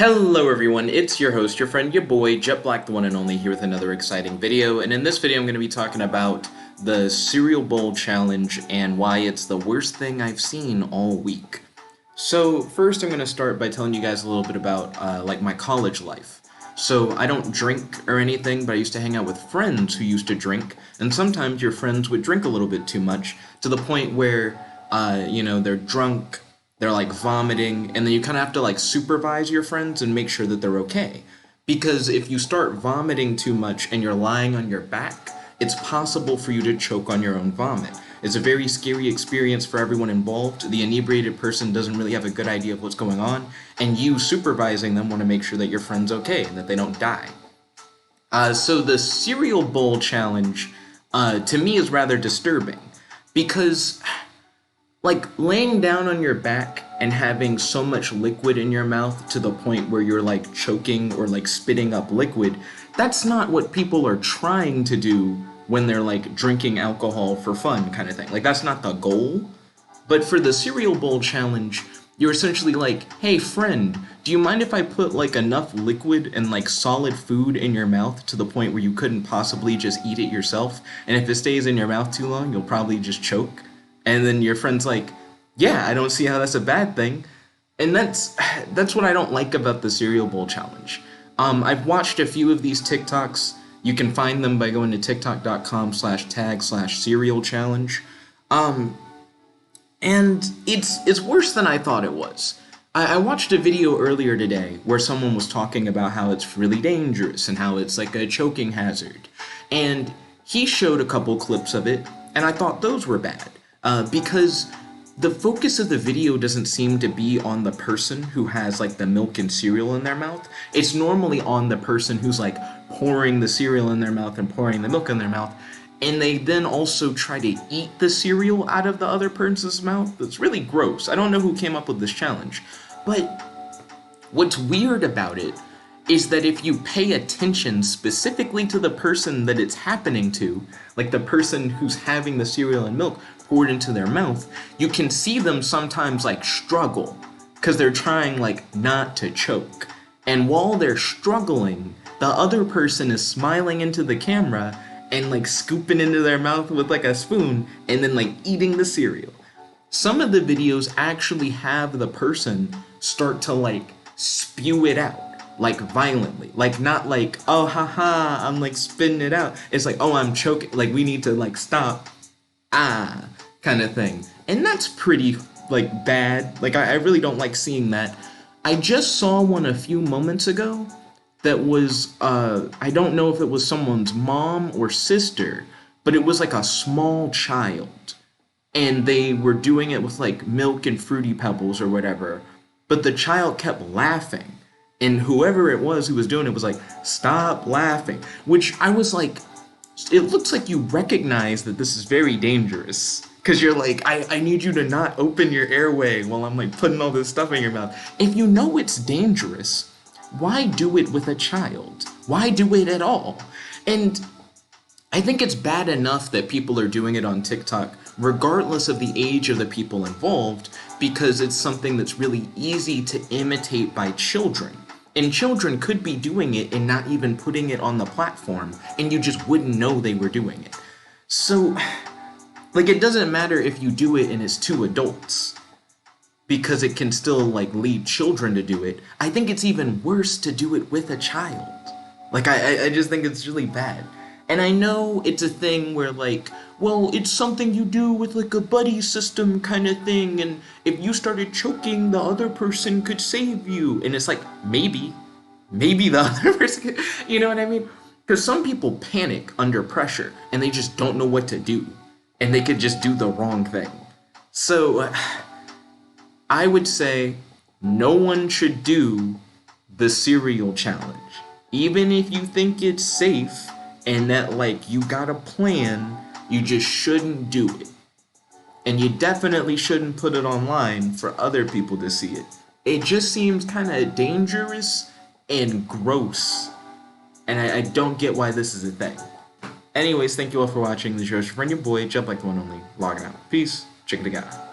Hello everyone, it's your host, your friend, your boy, Jet Black, the one and only, here with another exciting video. And in this video I'm going to be talking about the cereal bowl challenge and why it's the worst thing I've seen all week. So first I'm going to start by telling you guys a little bit about like my college life. So I don't drink or anything, but I used to hang out with friends who used to drink, and sometimes your friends would drink a little bit too much to the point where, they're drunk, they're like vomiting, and then you kind of have to like supervise your friends and make sure that they're okay. Because if you start vomiting too much and you're lying on your back, it's possible for you to choke on your own vomit. It's a very scary experience for everyone involved. The inebriated person doesn't really have a good idea of what's going on, and you supervising them want to make sure that your friend's okay and that they don't die. So the cereal bowl challenge, to me, is rather disturbing because like laying down on your back and having so much liquid in your mouth to the point where you're like choking or like spitting up liquid, that's not what people are trying to do when they're like drinking alcohol for fun kind of thing. Like that's not the goal. But for the cereal bowl challenge, you're essentially like, hey friend, do you mind if I put like enough liquid and like solid food in your mouth to the point where you couldn't possibly just eat it yourself? And if it stays in your mouth too long, you'll probably just choke. And then your friend's like, yeah, I don't see how that's a bad thing. And that's what I don't like about the cereal bowl challenge. I've watched a few of these TikToks. You can find them by going to tiktok.com/tag/cereal challenge. And it's worse than I thought it was. I watched a video earlier today where someone was talking about how it's really dangerous and how it's like a choking hazard. And he showed a couple clips of it, and I thought those were bad. Because the focus of the video doesn't seem to be on the person who has like the milk and cereal in their mouth. It's normally on the person who's like pouring the cereal in their mouth and pouring the milk in their mouth, and they then also try to eat the cereal out of the other person's mouth. It's really gross. I don't know who came up with this challenge, but what's weird about it is that if you pay attention specifically to the person that it's happening to, like the person who's having the cereal and milk poured into their mouth, you can see them sometimes like struggle because they're trying like not to choke. And while they're struggling, the other person is smiling into the camera and like scooping into their mouth with like a spoon and then like eating the cereal. Some of the videos actually have the person start to like spew it out, like violently, like not like, oh haha, I'm like spitting it out. It's like, oh, I'm choking, like we need to like stop, kind of thing. And that's pretty like bad. Like I really don't like seeing that. I just saw one a few moments ago that was, I don't know if it was someone's mom or sister, but it was like a small child. And they were doing it with like milk and Fruity Pebbles or whatever. But the child kept laughing. And whoever it was who was doing it was like, stop laughing. Which I was like, it looks like you recognize that this is very dangerous. Because you're like, I need you to not open your airway while I'm like putting all this stuff in your mouth. If you know it's dangerous, why do it with a child? Why do it at all? And I think it's bad enough that people are doing it on TikTok, regardless of the age of the people involved, because it's something that's really easy to imitate by children. And children could be doing it and not even putting it on the platform, and you just wouldn't know they were doing it. So, like, it doesn't matter if you do it and it's two adults, because it can still, like, lead children to do it. I think it's even worse to do it with a child. Like, I just think it's really bad. And I know it's a thing where, like, well, it's something you do with, like, a buddy system kind of thing, and if you started choking, the other person could save you. And it's like, maybe the other person could, you know what I mean? Because some people panic under pressure, and they just don't know what to do. And they could just do the wrong thing. So, I would say no one should do the cereal challenge. Even if you think it's safe and that, like, you got a plan, you just shouldn't do it. And you definitely shouldn't put it online for other people to see it. It just seems kind of dangerous and gross. And I don't get why this is a thing. Anyways, thank you all for watching. This is your friend, your boy, Jump Like the One Only, logging out. Peace. Check it out.